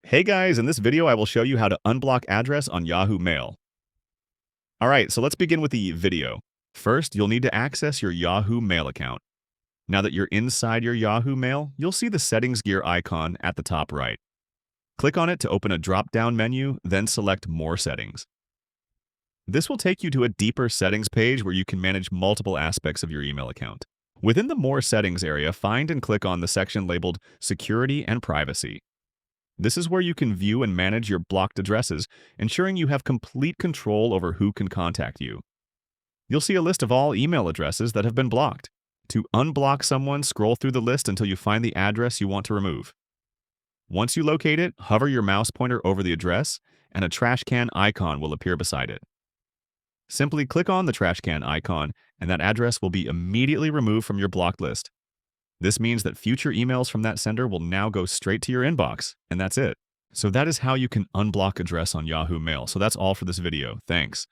Hey guys, in this video I will show you how to unblock address on Yahoo Mail. Alright, so let's begin with the video. First, you'll need to access your Yahoo Mail account. Now that you're inside your Yahoo Mail, you'll see the settings gear icon at the top right. Click on it to open a drop-down menu, then select More Settings. This will take you to a deeper settings page where you can manage multiple aspects of your email account. Within the More Settings area, find and click on the section labeled Security and Privacy. This is where you can view and manage your blocked addresses, ensuring you have complete control over who can contact you. You'll see a list of all email addresses that have been blocked. To unblock someone, scroll through the list until you find the address you want to remove. Once you locate it, hover your mouse pointer over the address, and a trash can icon will appear beside it. Simply click on the trash can icon, and that address will be immediately removed from your blocked list. This means that future emails from that sender will now go straight to your inbox, and that's it. So that is how you can unblock address on Yahoo Mail. So that's all for this video. Thanks.